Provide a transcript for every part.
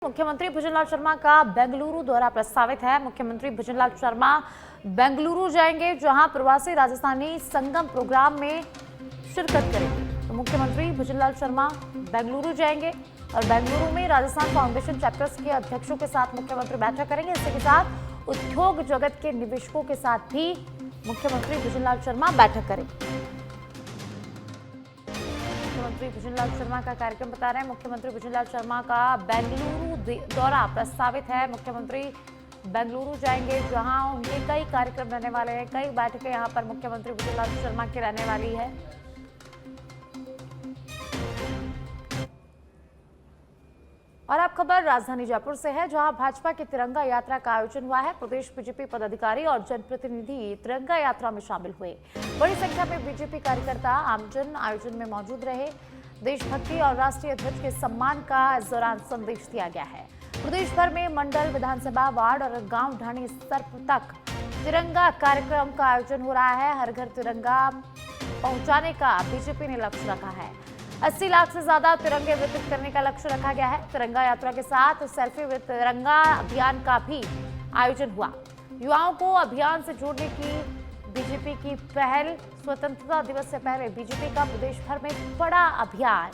मुख्यमंत्री भुजनलाल शर्मा का बेंगलुरु दौरा प्रस्तावित है। मुख्यमंत्री भुजनलाल शर्मा बेंगलुरु जाएंगे, जहां प्रवासी राजस्थानी संगम प्रोग्राम में शिरकत करेंगे। तो मुख्यमंत्री भुजनलाल शर्मा बेंगलुरु जाएंगे और बेंगलुरु में राजस्थान फाउंडेशन चैप्टर्स के अध्यक्षों के साथ मुख्यमंत्री बैठक करेंगे। इसी के साथ उद्योग जगत के निवेशकों के साथ भी मुख्यमंत्री भुजनलाल शर्मा बैठक करेंगे। मुख्यमंत्री भुजनलाल शर्मा का कार्यक्रम बता रहे हैं। मुख्यमंत्री भुजनलाल शर्मा का बेंगलुरु दौरा प्रस्तावित है। मुख्यमंत्री बेंगलुरु जाएंगे, जहां उनके कई कार्यक्रम रहने वाले हैं, कई बैठकें यहां पर मुख्यमंत्री भुजनलाल शर्मा की रहने वाली है। और अब खबर राजधानी जयपुर से है, जहां भाजपा की तिरंगा यात्रा का आयोजन हुआ है। प्रदेश बीजेपी पदाधिकारी और जनप्रतिनिधि तिरंगा यात्रा में शामिल हुए। बड़ी संख्या में बीजेपी कार्यकर्ता आमजन आयोजन में मौजूद रहे। देशभक्ति और राष्ट्रीय ध्वज के सम्मान का इस दौरान संदेश दिया गया है। प्रदेश भर में मंडल, विधानसभा, वार्ड और गांव ढाणी स्तर तक तिरंगा कार्यक्रम का आयोजन हो रहा है। हर घर तिरंगा पहुंचाने का बीजेपी ने लक्ष्य रखा है। 80 लाख से ज्यादा तिरंगे वितरित करने का लक्ष्य रखा गया है। तिरंगा यात्रा के साथ सेल्फी विद तिरंगा अभियान का भी आयोजन हुआ। युवाओं को अभियान से जोड़ने की बीजेपी की पहल। स्वतंत्रता दिवस से पहले बीजेपी का प्रदेश भर में बड़ा अभियान।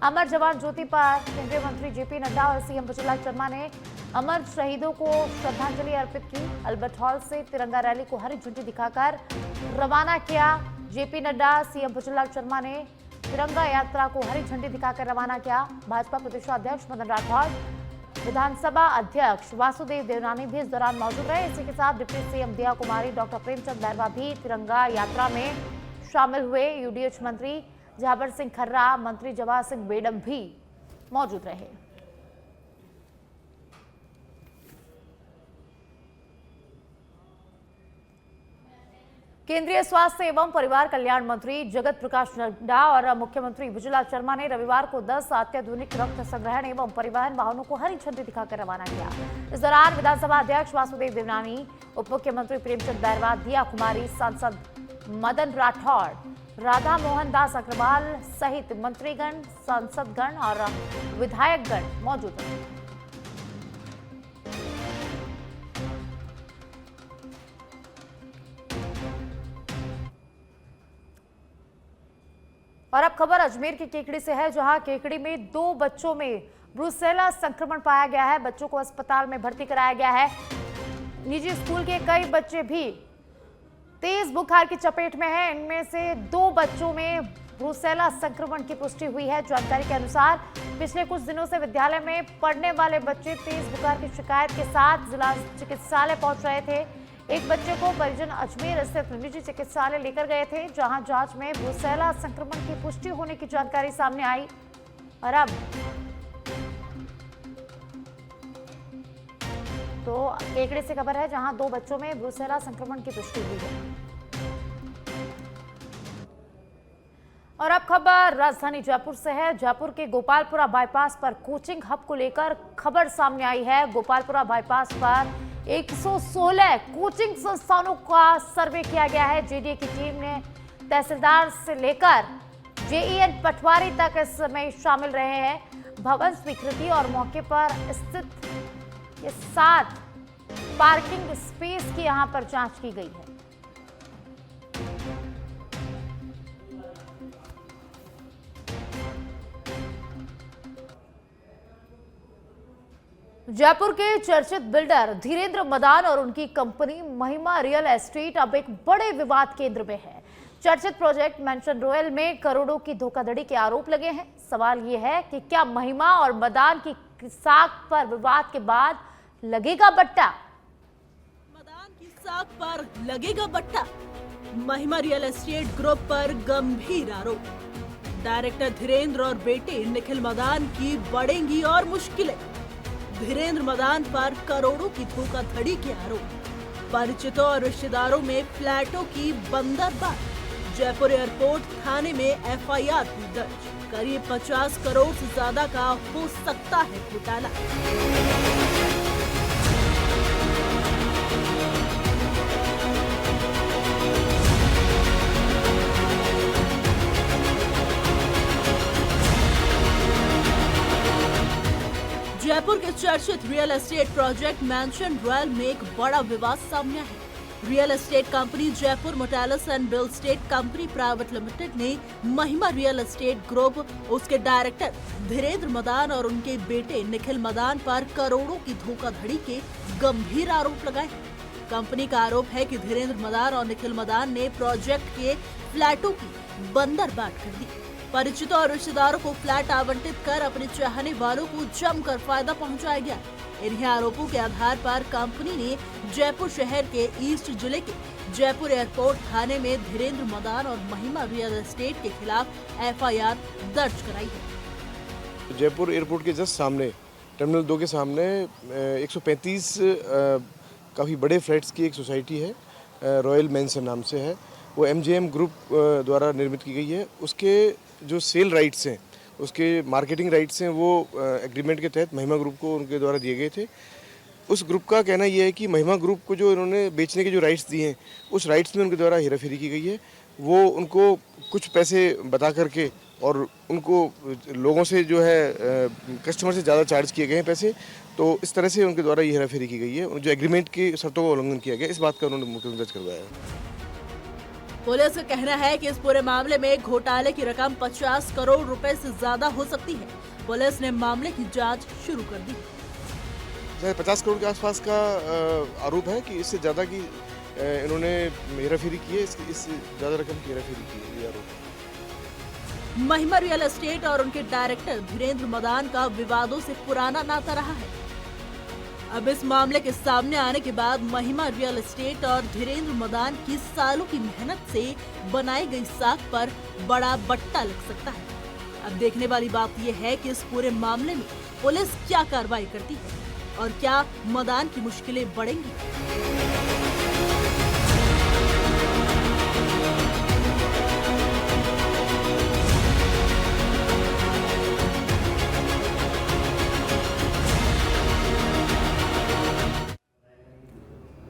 अमर जवान ज्योति पर केंद्रीय मंत्री जेपी नड्डा और सीएम भुजनलाल शर्मा ने अमर शहीदों को श्रद्धांजलि अर्पित की। अल्बर्ट हॉल से तिरंगा रैली को हरी झंडी दिखाकर रवाना किया। जेपी नड्डा, सीएम भुजनलाल शर्मा ने तिरंगा यात्रा को हरी झंडी दिखाकर रवाना किया। भाजपा प्रदेशाध्यक्ष मदन राठौड़, विधानसभा अध्यक्ष वासुदेव देवनानी भी इस दौरान मौजूद रहे। इसी के साथ डिप्टी सीएम दिया कुमारी, डॉक्टर प्रेमचंद बैरवा भी तिरंगा यात्रा में शामिल हुए। यूडीएच मंत्री झाबर सिंह खर्रा, मंत्री जवाहर सिंह बेडम भी मौजूद रहे। केंद्रीय स्वास्थ्य एवं परिवार कल्याण मंत्री जगत प्रकाश नड्डा और मुख्यमंत्री भुजनलाल शर्मा ने रविवार को 10 अत्याधुनिक रक्त संग्रहण एवं परिवहन वाहनों को हरी झंडी दिखाकर रवाना किया। इस दौरान विधानसभा अध्यक्ष वासुदेव देवनानी, उप मुख्यमंत्री प्रेमचंद बैरवा, दिया कुमारी, सांसद मदन राठौड़, राधा मोहन दास अग्रवाल सहित मंत्रीगण, सांसदगण और विधायकगण मौजूद रहे। और अब खबर अजमेर की केकड़ी से है, जहां केकड़ी में 2 बच्चों में ब्रुसेला संक्रमण पाया गया है। बच्चों को अस्पताल में भर्ती कराया गया है। निजी स्कूल के कई बच्चे भी तेज बुखार की चपेट में हैं। इनमें से 2 बच्चों में ब्रुसेला संक्रमण की पुष्टि हुई है। जानकारी के अनुसार पिछले कुछ दिनों से विद्यालय में पढ़ने वाले बच्चे तेज बुखार की शिकायत के साथ जिला चिकित्सालय पहुंच रहे थे। एक बच्चे को परिजन अजमेर स्थित निजी चिकित्सालय लेकर गए थे, जहां जांच में ब्रुसेला संक्रमण की पुष्टि होने की जानकारी सामने आई। और अब तो केकड़े से खबर है, जहां 2 बच्चों में ब्रुसेला संक्रमण की पुष्टि हुई है। और अब खबर राजधानी जयपुर से है। जयपुर के गोपालपुरा बाईपास पर कोचिंग हब को लेकर खबर सामने आई है। गोपालपुरा बाईपास पर 116 कोचिंग संस्थानों का सर्वे किया गया है। जेडीए की टीम ने तहसीलदार से लेकर जेईएन पटवारी तक इस समय शामिल रहे हैं। भवन स्वीकृति और मौके पर स्थित ये 7 पार्किंग स्पेस की यहां पर जांच की गई है। जयपुर के चर्चित बिल्डर धीरेन्द्र मदान और उनकी कंपनी महिमा रियल एस्टेट अब एक बड़े विवाद केंद्र में है। चर्चित प्रोजेक्ट मेंशन रॉयल में करोड़ों की धोखाधड़ी के आरोप लगे हैं। सवाल यह है कि क्या महिमा और मदान की साख पर विवाद के बाद लगेगा बट्टा? मदान की साख पर लगेगा बट्टा। महिमा रियल एस्टेट ग्रुप पर गंभीर आरोप। डायरेक्टर धीरेन्द्र और बेटे निखिल मदान की बढ़ेंगी और मुश्किलें। धीरेन्द्र मदान पर करोड़ों की धोखाधड़ी के आरोप। परिचितों और रिश्तेदारों में फ्लैटों की बंदरबांट। जयपुर एयरपोर्ट थाने में एफआईआर भी दर्ज। करीब 50 करोड़ से ज्यादा का हो सकता है घोटाला। जयपुर के चर्चित real estate project mention royal में एक बड़ा विवाद सामने आया है। Real estate company Jaipur motels and bill state company private limited ने महिमा रियल एस्टेट ग्रुप, उसके डायरेक्टर धीरेन्द्र मदान और उनके बेटे निखिल मदान पर करोड़ों की धोखाधड़ी के गंभीर आरोप लगाए। कंपनी का आरोप है कि धीरेन्द्र मदान और निखिल मदान ने प्रोजेक्ट के फ्लैटों की बंदरबाट कर दी। परिचितों और रिश्तेदारों को फ्लैट आवंटित कर अपने चाहने वालों को जमकर फायदा पहुंचाया गया। इन्हीं आरोपों के आधार पर कंपनी ने जयपुर शहर के ईस्ट जिले के जयपुर एयरपोर्ट थाने में धीरेन्द्र मदान और महिमा रियल एस्टेट के खिलाफ एफआईआर दर्ज कराई है। जयपुर एयरपोर्ट के जस्ट सामने टर्मिनल 2 के सामने 135 काफ़ी बड़े फ्लैट्स की एक सोसाइटी है, रॉयल मैंसन नाम से है। वो एमजेएम ग्रुप द्वारा निर्मित की गई है। उसके जो सेल राइट्स हैं, उसके मार्केटिंग राइट्स हैं, वो एग्रीमेंट के तहत महिमा ग्रुप को उनके द्वारा दिए गए थे। उस ग्रुप का कहना ये है कि महिमा ग्रुप को जो इन्होंने बेचने के जो राइट्स दिए हैं, उस राइट्स में उनके द्वारा हेराफेरी की गई है। वो उनको कुछ पैसे बता करके और उनको लोगों से जो है कस्टमर से ज़्यादा चार्ज किए गए हैं पैसे, तो इस तरह से उनके द्वारा ये हेराफेरी की गई है। जो एग्रीमेंट की शर्तों का उल्लंघन किया गया, इस बात का उन्होंने मुकदमा दर्ज करवाया है। पुलिस का कहना है कि इस पूरे मामले में घोटाले की रकम 50 करोड़ रुपए से ज्यादा हो सकती है। पुलिस ने मामले की जांच शुरू कर दी। 50 करोड़ के आसपास का आरोप है कि इससे ज़्यादा की इन्होंने हेराफेरी की है, इससे ज़्यादा रकम की हेराफेरी की है, ये आरोप है। महिमा रियल एस्टेट और उनके डायरेक्टर धीरेन्द्र मदान का विवादों से पुराना नाता रहा है। अब इस मामले के सामने आने के बाद महिमा रियल एस्टेट और धीरेन्द्र मदान की सालों की मेहनत से बनाई गई साख पर बड़ा बट्टा लग सकता है। अब देखने वाली बात यह है कि इस पूरे मामले में पुलिस क्या कार्रवाई करती है और क्या मदान की मुश्किलें बढ़ेंगी।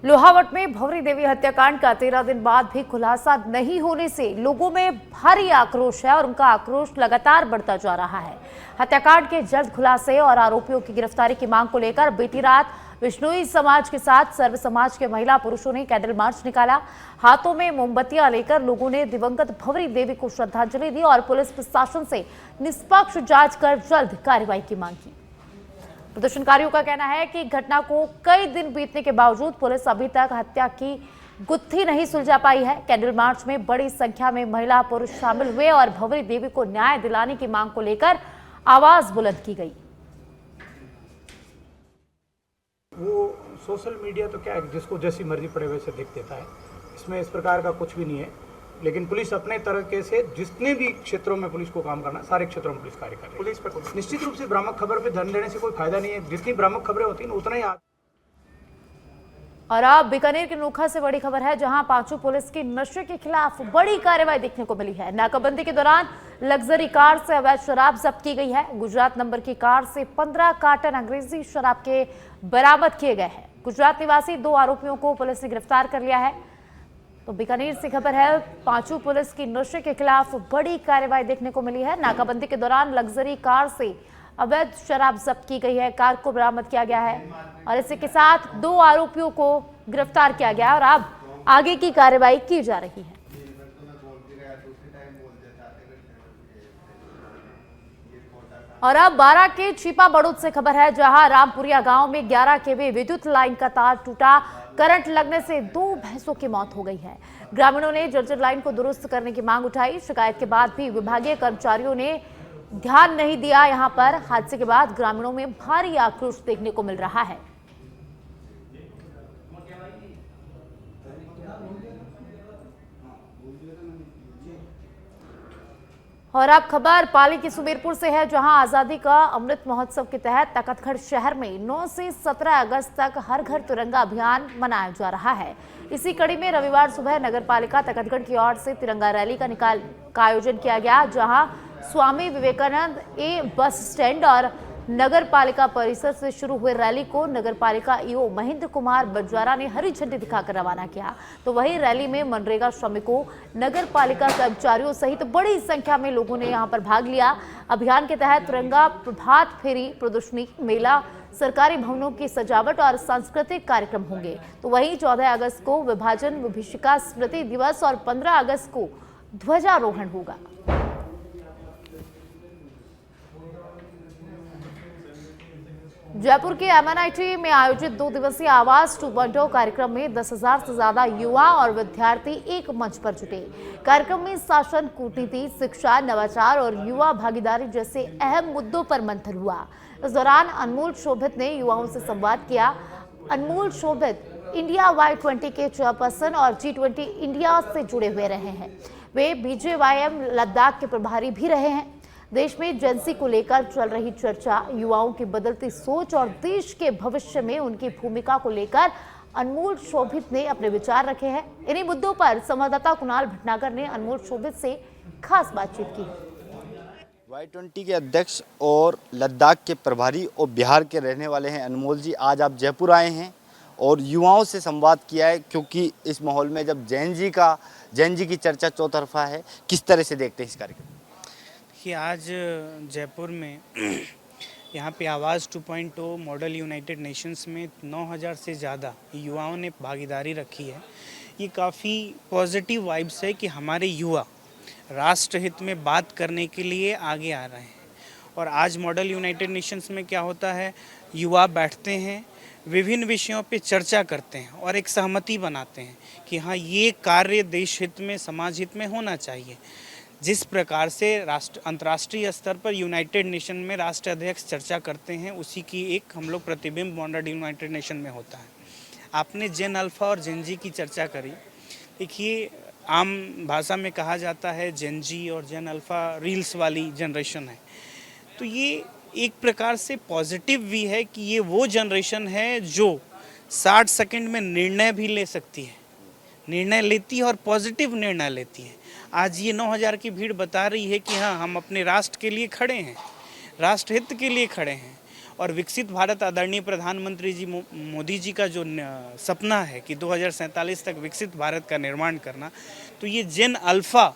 लोहावट में भंवरी देवी हत्याकांड का 13 दिन बाद भी खुलासा नहीं होने से लोगों में भारी आक्रोश है और उनका आक्रोश लगातार बढ़ता जा रहा है। हत्याकांड के जल्द खुलासे और आरोपियों की गिरफ्तारी की मांग को लेकर बीती रात विश्नोई समाज के साथ सर्व समाज के महिला पुरुषों ने कैंडल मार्च निकाला। हाथों में मोमबत्तियां लेकर लोगों ने दिवंगत भंवरी देवी को श्रद्धांजलि दी और पुलिस प्रशासन से निष्पक्ष जांच कर जल्द कार्रवाई की मांग की। प्रदर्शनकारियों का कहना है कि घटना को कई दिन बीतने के बावजूद पुलिस अभी तक हत्या की गुत्थी नहीं सुलझा पाई है। कैंडल मार्च में बड़ी संख्या में महिला पुरुष शामिल हुए और भंवरी देवी को न्याय दिलाने की मांग को लेकर आवाज बुलंद की गई। वो सोशल मीडिया तो क्या है, जिसको जैसी मर्जी पड़े वैसे देख देता है। इसमें इस प्रकार का कुछ भी नहीं है, लेकिन पुलिस अपने तरीके से जितने भी क्षेत्रों में पुलिस को काम करना, सारे क्षेत्रों में पुलिस कार्य कर रही है। पुलिस पर निश्चित रूप से भ्रामक खबर पे ध्यान देने से कोई फायदा नहीं है। जितनी भ्रामक खबरें होती हैं उतना ही। और अब बीकानेर के नोखा से बड़ी खबर है, जहां पांचों पुलिस की नशे के खिलाफ बड़ी कार्रवाई देखने को मिली है। नाकाबंदी के दौरान लग्जरी कार से अवैध शराब जब्त की गई है। गुजरात नंबर की कार से 15 कार्टन अंग्रेजी शराब के बरामद किए गए हैं। गुजरात निवासी 2 आरोपियों को पुलिस ने गिरफ्तार कर लिया है। तो बीकानेर से खबर है, पांचों पुलिस की नशे के खिलाफ बड़ी कार्रवाई देखने को मिली है। नाकाबंदी के दौरान लग्जरी कार से अवैध शराब जब्त की गई है, कार को बरामद किया गया है और इसी के साथ 2 आरोपियों को गिरफ्तार किया गया और अब आगे की कार्रवाई की जा रही है। और अब बारां के छिपा बड़ौद से खबर है, जहां रामपुरिया गांव में 11 केवी विद्युत लाइन का तार टूटा। करंट लगने से 2 भैंसों की मौत हो गई है। ग्रामीणों ने जर्जर लाइन को दुरुस्त करने की मांग उठाई। शिकायत के बाद भी विभागीय कर्मचारियों ने ध्यान नहीं दिया। यहां पर हादसे के बाद ग्रामीणों में भारी आक्रोश देखने को मिल रहा है। और अब खबर पाली की सुमेरपुर से है, जहां आजादी का अमृत महोत्सव के तहत तखतगढ़ शहर में 9 से 17 अगस्त तक हर घर तिरंगा अभियान मनाया जा रहा है। इसी कड़ी में रविवार सुबह नगर पालिका तखतगढ़ की ओर से तिरंगा रैली का आयोजन किया गया, जहां स्वामी विवेकानंद बस स्टैंड और नगर पालिका परिसर से शुरू हुए रैली को नगर पालिका ईओ महेंद्र कुमार बंजारा ने हरी झंडी दिखाकर रवाना किया। तो वहीं रैली में मनरेगा श्रमिकों, नगर पालिका कर्मचारियों सहित बड़ी संख्या में लोगों ने यहां पर भाग लिया। अभियान के तहत तिरंगा प्रभात फेरी, प्रदर्शनी, मेला, सरकारी भवनों की सजावट और सांस्कृतिक कार्यक्रम होंगे। तो वहीं 14 अगस्त को विभाजन विभीषिका स्मृति दिवस और 15 अगस्त को ध्वजारोहण होगा। जयपुर के MNIT में आयोजित 2 दिवसीय आवास 2.0 कार्यक्रम में 10,000 से ज्यादा युवा और विद्यार्थी एक मंच पर जुटे। कार्यक्रम में शासन, कूटनीति, शिक्षा, नवाचार और युवा भागीदारी जैसे अहम मुद्दों पर मंथन हुआ। इस दौरान अनमोल शोभित ने युवाओं से संवाद किया। अनमोल शोभित इंडिया Y20 के चेयरपर्सन और G20 इंडिया से जुड़े हुए रहे हैं। वे BJYM लद्दाख के प्रभारी भी रहे हैं। देश में जेंसी को लेकर चल रही चर्चा, युवाओं की बदलती सोच और देश के भविष्य में उनकी भूमिका को लेकर अनमोल शोभित ने अपने विचार रखे हैं। इन्हीं मुद्दों पर संवाददाता कुणाल भटनागर ने अनमोल शोभित से खास बातचीत की। Y20 के अध्यक्ष और लद्दाख के प्रभारी और बिहार के रहने वाले हैं अनमोल जी। आज आप जयपुर आए हैं और युवाओं से संवाद किया है, क्योंकि इस माहौल में जब जैन जी की चर्चा चौतरफा है, किस तरह से देखते हैं इस कार्यक्रम कि आज जयपुर में यहाँ पे आवाज़ 2.0 मॉडल यूनाइटेड नेशंस में 9,000 से ज़्यादा युवाओं ने भागीदारी रखी है। ये काफ़ी पॉजिटिव वाइब्स है कि हमारे युवा राष्ट्र हित में बात करने के लिए आगे आ रहे हैं। और आज मॉडल यूनाइटेड नेशंस में क्या होता है, युवा बैठते हैं, विभिन्न विषयों पे चर्चा करते हैं और एक सहमति बनाते हैं कि हाँ, ये कार्य देश हित में, समाज हित में होना चाहिए। जिस प्रकार से अंतर्राष्ट्रीय स्तर पर यूनाइटेड नेशन में राष्ट्र अध्यक्ष चर्चा करते हैं, उसी की एक हम लोग प्रतिबिंब मॉडल यूनाइटेड नेशन में होता है। आपने जेन अल्फा और जेन जी की चर्चा करी। देखिए, आम भाषा में कहा जाता है जेन जी और जेन अल्फा रील्स वाली जनरेशन है। तो ये एक प्रकार से पॉजिटिव भी है कि ये वो जनरेशन है जो 60 सेकंड में निर्णय भी ले सकती है, निर्णय लेती है और पॉजिटिव निर्णय लेती है। आज ये 9,000 की भीड़ बता रही है कि हाँ, हम अपने राष्ट्र के लिए खड़े हैं, राष्ट्र हित के लिए खड़े हैं। और विकसित भारत आदरणीय प्रधानमंत्री जी मोदी जी का जो सपना है कि 2047 तक विकसित भारत का निर्माण करना, तो ये जेन अल्फा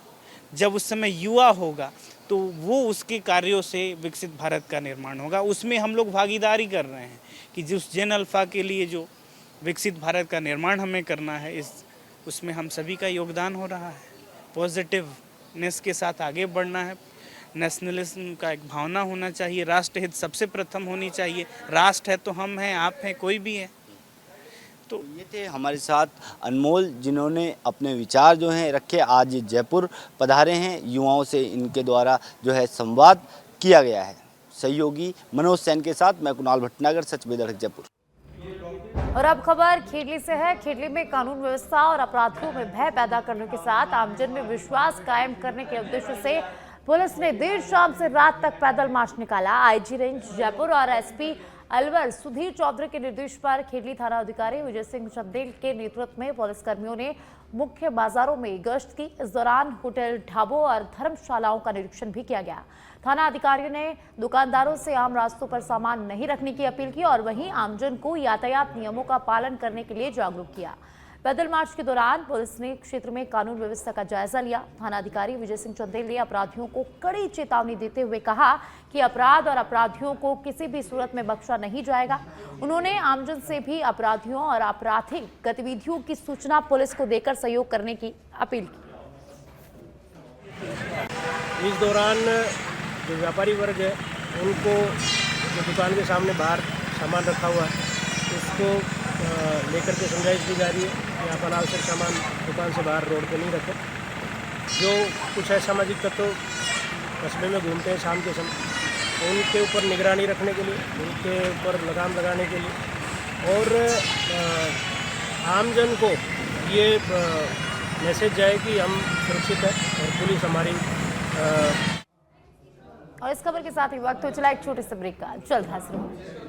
जब उस समय युवा होगा तो वो उसके कार्यों से विकसित भारत का निर्माण होगा। उसमें हम लोग भागीदारी कर रहे हैं कि जिस जेन अल्फा के लिए जो विकसित भारत का निर्माण हमें करना है, उसमें हम सभी का योगदान हो रहा है। पॉजिटिवनेस के साथ आगे बढ़ना है, नेशनलिज्म का एक भावना होना चाहिए, राष्ट्र हित सबसे प्रथम होनी चाहिए। राष्ट्र है तो हम हैं, आप हैं, कोई भी है। तो ये थे हमारे साथ अनमोल, जिन्होंने अपने विचार जो हैं रखे। आज जयपुर पधारे हैं, युवाओं से इनके द्वारा जो है संवाद किया गया है। सहयोगी मनोज सैन के साथ मैं कुणाल भटनागर, सच बेधड़क जयपुर। और अब खबर खेडली से है। खेडली में कानून व्यवस्था और अपराधियों में भय पैदा करने के साथ आमजन में विश्वास कायम करने के उद्देश्य से पुलिस ने देर शाम से रात तक पैदल मार्च निकाला। IG रेंज जयपुर और SP अलवर सुधीर चौधरी के निर्देश पर खेडली थाना अधिकारी विजय सिंह चंदेल के नेतृत्व में पुलिसकर्मियों ने मुख्य बाजारों में गश्त की। इस दौरान होटल, ढाबों और धर्मशालाओं का निरीक्षण भी किया गया। थाना अधिकारियों ने दुकानदारों से आम रास्तों पर सामान नहीं रखने की अपील की और वहीं आमजन को यातायात नियमों का पालन करने के लिए जागरूक किया। पैदल मार्च के दौरान पुलिस ने क्षेत्र में कानून व्यवस्था का जायजा लिया। थाना अधिकारी विजय सिंह चंदेल ने अपराधियों को कड़ी चेतावनी देते हुए कहा कि अपराध और अपराधियों को किसी भी सूरत में बख्शा नहीं जाएगा। उन्होंने आमजन से भी अपराधियों और आपराधिक गतिविधियों की सूचना पुलिस को देकर सहयोग करने की अपील की। इस दौरान जो व्यापारी वर्ग है, उनको जो दुकान के सामने बाहर सामान रखा हुआ है, उसको लेकर के समझाइश दी जा रही है कि आप अनावश्यक सामान दुकान से बाहर रोड पे नहीं रखें। जो कुछ असामाजिक तत्व कस्बे में घूमते हैं शाम के समय, उनके ऊपर निगरानी रखने के लिए, उनके ऊपर लगाम लगाने के लिए और आमजन को ये मैसेज जाए कि हम सुरक्षित हैं और पुलिस हमारी। और इस खबर के साथ ही वक्त हो चला एक छोटे से ब्रेक का। जल्द हाजिर होंगे।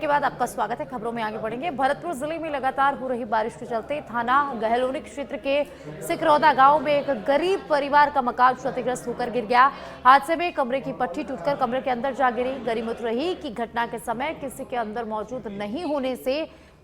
के बाद आपका स्वागत है। खबरों में आगे बढ़ेंगे। भरतपुर जिले में लगातार हो रही बारिश के चलते थाना गहलोनी क्षेत्र के सिकरौदा गांव में एक गरीब परिवार का मकान क्षतिग्रस्त होकर गिर गया। हादसे में कमरे की पट्टी टूटकर कमरे के अंदर जा गिरी। गनीमत रही कि घटना के समय किसी के अंदर मौजूद नहीं होने से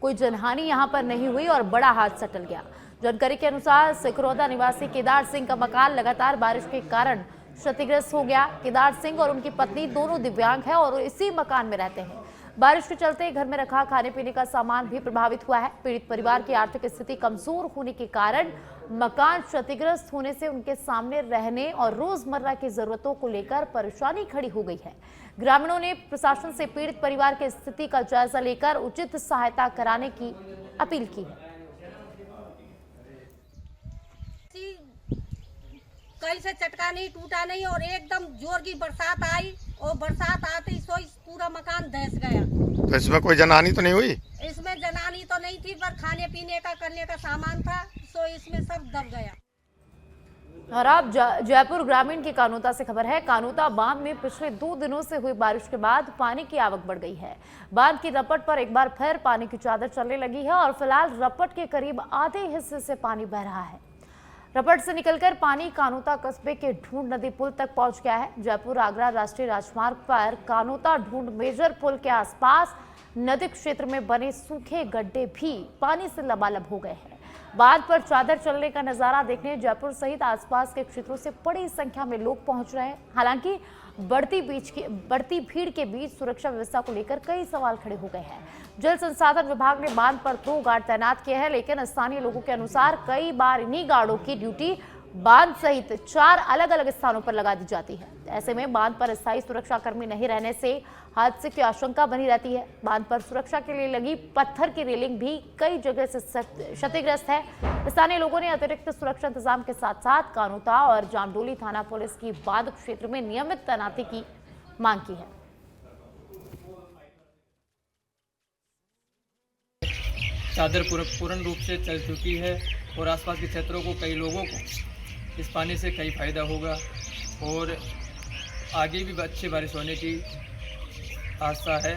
कोई जनहानि यहां पर नहीं हुई और बड़ा हादसा टल गया। जानकारी के अनुसार सिकरौदा निवासी केदार सिंह का मकान लगातार बारिश के कारण क्षतिग्रस्त हो गया। केदार सिंह और उनकी पत्नी दोनों दिव्यांग हैं और इसी मकान में रहते हैं। बारिश के चलते घर में रखा खाने पीने का सामान भी प्रभावित हुआ है। पीड़ित परिवार की आर्थिक स्थिति कमजोर होने के कारण मकान क्षतिग्रस्त होने से उनके सामने रहने और रोजमर्रा की जरूरतों को लेकर परेशानी खड़ी हो गई है। ग्रामीणों ने प्रशासन से पीड़ित परिवार की स्थिति का जायजा लेकर उचित सहायता कराने की अपील की है। कहीं से चटका नहीं, टूटा नहीं और एकदम जोर की बरसात आई और बरसात आते ही पूरा मकान धंस गया। तो इसमें कोई जनहानि तो नहीं हुई? इसमें जनहानि तो नहीं थी, पर खाने पीने का करने का सामान था, सो इसमें सब दब गया। और अब जयपुर ग्रामीण की कानोता से खबर है। कानोता बांध में पिछले 2 दिनों से हुई बारिश के बाद पानी की आवक बढ़ गई है। बांध की रपट पर एक बार फिर पानी की चादर चलने लगी है और फिलहाल रपट के करीब आधे हिस्से से पानी बह रहा है। रपट से निकलकर पानी कानोता कस्बे के ढूंढ नदी पुल तक पहुंच गया है। जयपुर आगरा राष्ट्रीय राजमार्ग पर कानोता ढूंढ मेजर पुल के आसपास नदी क्षेत्र में बने सूखे गड्ढे भी पानी से लबालब हो गए हैं। बांध पर चादर चलने का नजारा देखने जयपुर सहित आसपास के क्षेत्रों से बड़ी संख्या में लोग पहुंच रहे हैं। हालांकि बढ़ती भीड़ के बीच सुरक्षा व्यवस्था को लेकर कई सवाल खड़े हो गए हैं। जल संसाधन विभाग ने बांध पर 2 गार्ड तैनात किए हैं, लेकिन स्थानीय लोगों के अनुसार कई बार इन्हीं गार्डों की ड्यूटी बांध सहित 4 अलग अलग स्थानों पर लगा दी जाती है। ऐसे में बांध पर स्थायी सुरक्षा कर्मी नहीं रहने से हादसे की आशंका बनी रहती है। बांध पर सुरक्षा के लिए लगी पत्थर की रेलिंग भी कई जगह से क्षतिग्रस्त है। स्थानीय लोगों ने अतिरिक्त सुरक्षा इंतजाम के साथ साथ कानोता और जामडोली थाना पुलिस की बांध क्षेत्र में नियमित तैनाती की मांग की है। चादर पूर्ण रूप से चल चुकी है और आसपास के क्षेत्रों को कई लोगों को इस पानी से कई फायदा होगा और आगे भी अच्छी बारिश होने की आशा है।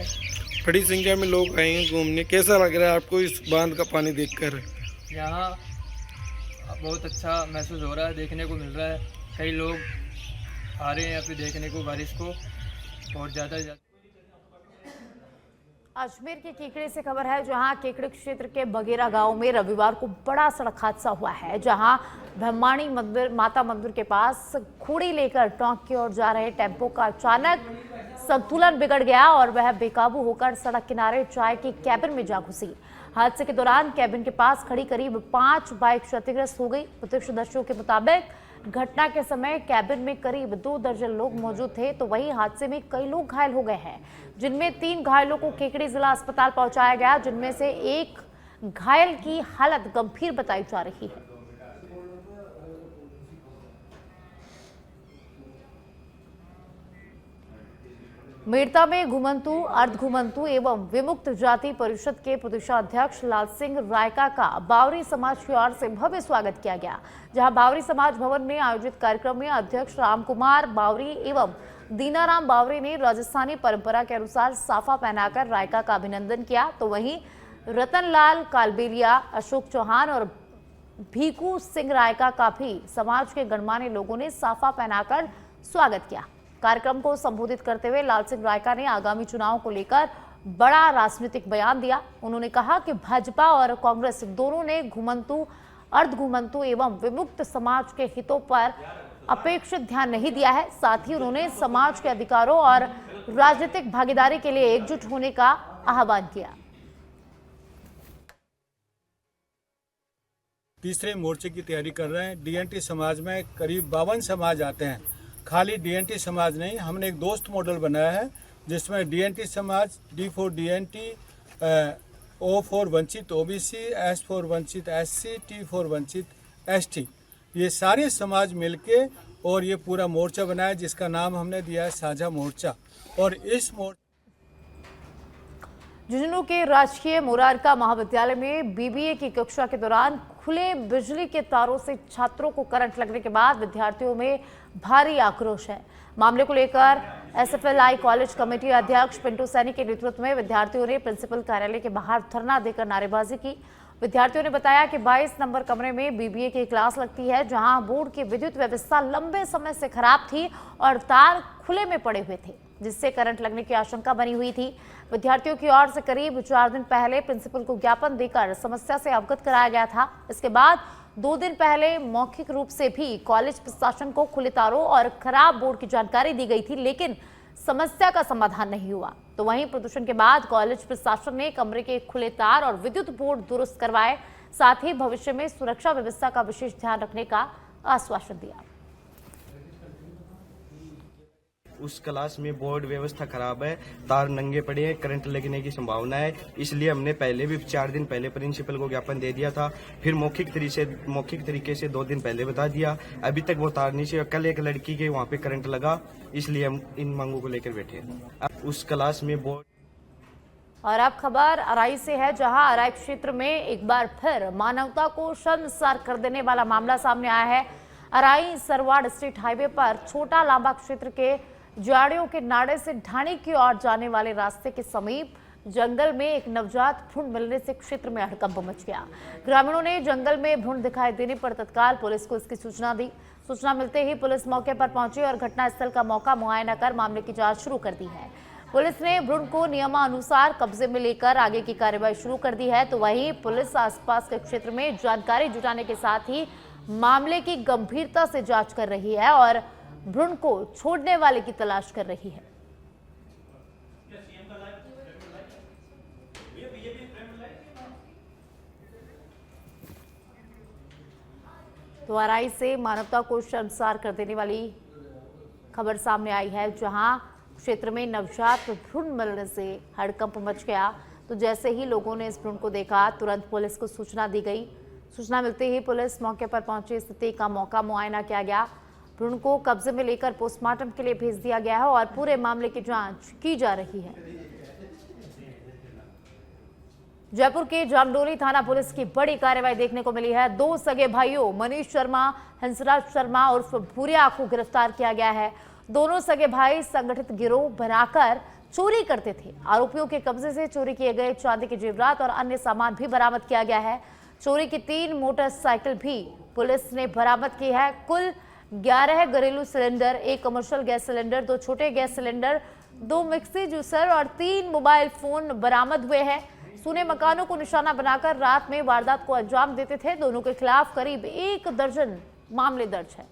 बड़ी संख्या में लोग आए हैं घूमने। कैसा लग रहा है आपको इस बांध का पानी देखकर? यहाँ बहुत अच्छा महसूस हो रहा है, देखने को मिल रहा है। कई लोग आ रहे हैं यहाँ पे देखने को बारिश को और ज़्यादा अजमेर के केकड़े से खबर है, जहां केकड़े क्षेत्र के बगेरा गांव में रविवार को बड़ा सड़क हादसा हुआ है। जहां ब्रह्माणी मंदिर माता मंदिर के पास घोड़ी लेकर टोंक की ओर जा रहे टेम्पो का अचानक संतुलन बिगड़ गया और वह बेकाबू होकर सड़क किनारे चाय की कैबिन में जा घुसी। हादसे के दौरान कैबिन के पास खड़ी करीब 5 बाइक क्षतिग्रस्त हो गई। प्रत्यक्षदर्शियों के मुताबिक घटना के समय कैबिन में करीब 2 दर्जन लोग मौजूद थे, तो वहीं हादसे में कई लोग घायल हो गए हैं, जिनमें 3 घायलों को केकड़ी जिला अस्पताल पहुंचाया गया, जिनमें से एक घायल की हालत गंभीर बताई जा रही है। मेड़ता में घुमंतु अर्ध घुमंतु एवं विमुक्त जाति परिषद के प्रदेशाध्यक्ष लाल सिंह रायका का बावरी समाज की ओर से भव्य स्वागत किया गया। जहां बावरी समाज भवन में आयोजित कार्यक्रम में अध्यक्ष रामकुमार बावरी एवं दीनाराम बावरी ने राजस्थानी परंपरा के अनुसार साफा पहनाकर रायका का अभिनंदन किया, तो वहीं रतनलाल कालबेलिया, अशोक चौहान और भीकू सिंह रायका का भी समाज के गणमान्य लोगों ने साफा पहनाकर स्वागत किया। कार्यक्रम को संबोधित करते हुए लाल सिंह रायका ने आगामी चुनाव को लेकर बड़ा राजनीतिक बयान दिया। उन्होंने कहा कि भाजपा और कांग्रेस दोनों ने घुमंतु अर्ध घुमंतु एवं विमुक्त समाज के हितों पर अपेक्षित ध्यान नहीं दिया है। साथ ही उन्होंने समाज के अधिकारों और राजनीतिक भागीदारी के लिए एकजुट होने का आह्वान किया। तीसरे मोर्चे की तैयारी कर रहे हैं। डीएनटी समाज में करीब 52 समाज आते हैं। खाली डीएनटी समाज नहीं, हमने एक दोस्त मॉडल बनाया है जिसमें डीएनटी समाज, D for DNT, O for वंचित ओबीसी, एस फॉर वंचित एससी, टी फॉर वंचित एसटी, ये सारे समाज मिलके और ये पूरा मोर्चा बनाया जिसका नाम हमने दिया है साझा मोर्चा। और इस झुंझुनू के राजकीय मोरारका महाविद्यालय में बीबीए की कक्षा के दौरान खुले बिजली के तारों से छात्रों को करंट लगने के बाद विद्यार्थियों में भारी आक्रोश है। मामले को लेकर एसएफएलआई कॉलेज कमेटी अध्यक्ष पिंटू सैनी के नेतृत्व में विद्यार्थियों ने प्रिंसिपल कार्यालय के बाहर धरना देकर नारेबाजी की। विद्यार्थियों ने बताया कि 22 नंबर कमरे में बीबीए की क्लास लगती है, जहां बोर्ड की विद्युत व्यवस्था लंबे समय से खराब थी और तार खुले में पड़े हुए थे, जिससे करंट लगने की आशंका बनी हुई थी। विद्यार्थियों की ओर से करीब 4 दिन पहले प्रिंसिपल को ज्ञापन देकर समस्या से अवगत कराया गया था। इसके बाद 2 दिन पहले मौखिक रूप से भी कॉलेज प्रशासन को खुले तारों और खराब बोर्ड की जानकारी दी गई थी, लेकिन समस्या का समाधान नहीं हुआ। तो वहीं प्रदूषण के बाद कॉलेज प्रशासन ने कमरे के खुले तार और विद्युत बोर्ड दुरुस्त करवाए, साथ ही भविष्य में सुरक्षा व्यवस्था का विशेष ध्यान रखने का आश्वासन दिया। उस क्लास में बोर्ड व्यवस्था खराब है, तार नंगे पड़े हैं, करंट लगने की संभावना है। इसलिए हमने पहले भी 4 दिन पहले प्रिंसिपल को ज्ञापन दे दिया था, फिर मौखिक तरीके से 2 दिन पहले बता दिया। अभी तक वो तार नहीं से, कल एक लड़की के वहाँ पे करंट लगा, इसलिए हम इन मांगों को लेकर बैठे हैं। उस क्लास में बोर्ड। और अब खबर अराई से है, जहां अराई क्षेत्र में एक बार फिर मानवता को शर्मसार कर देने वाला मामला सामने आया है। अराई सरवाड़ स्टेट हाईवे पर छोटा लांबा क्षेत्र के जाड़ियों के नाड़े से ढाणी की ओर जाने वाले रास्ते के समीप जंगल में एक नवजात भ्रूण मिलने से क्षेत्र में हड़कंप मच गया। ग्रामीणों ने जंगल में भ्रूण दिखाई देने पर तत्काल पुलिस को इसकी सूचना दी। सूचना मिलते ही पुलिस मौके पर पहुंची और घटनास्थल का मौका मुआयना कर मामले की जांच शुरू कर दी है। पुलिस ने भ्रूण को नियमानुसार कब्जे में लेकर आगे की कार्रवाई शुरू कर दी है। तो वहीं पुलिस आसपास के क्षेत्र में जानकारी जुटाने के साथ ही मामले की गंभीरता से जांच कर रही है और भ्रूण को छोड़ने वाले की तलाश कर रही है। तो अराई से मानवता को शर्मसार कर देने वाली खबर सामने आई है, जहां क्षेत्र में नवजात भ्रूण मिलने से हड़कंप मच गया। तो जैसे ही लोगों ने इस भ्रूण को देखा, तुरंत पुलिस को सूचना दी गई। सूचना मिलते ही पुलिस मौके पर पहुंची, स्थिति का मौका मुआयना किया गया। भ्रूण को कब्जे में लेकर पोस्टमार्टम के लिए भेज दिया गया है और पूरे मामले की जांच की जा रही है। जयपुर के जामडोली थाना पुलिस की बड़ी कार्रवाई देखने को मिली है। 2 सगे भाइयों मनीष शर्मा, हंसराज शर्मा उर्फ भूरिया को गिरफ्तार किया गया है। दोनों सगे भाई संगठित गिरोह बनाकर चोरी करते थे। आरोपियों के कब्जे से चोरी किए गए चांदी के जेवरात और अन्य सामान भी बरामद किया गया है। चोरी की 3 मोटरसाइकिल भी पुलिस ने बरामद की है। कुल 11 घरेलू सिलेंडर, 1 कमर्शियल गैस सिलेंडर, 2 छोटे गैस सिलेंडर, 2 मिक्सी जूसर और 3 मोबाइल फोन बरामद हुए हैं। सूने मकानों को निशाना बनाकर रात में वारदात को अंजाम देते थे। दोनों के खिलाफ करीब 1 दर्जन मामले दर्ज है।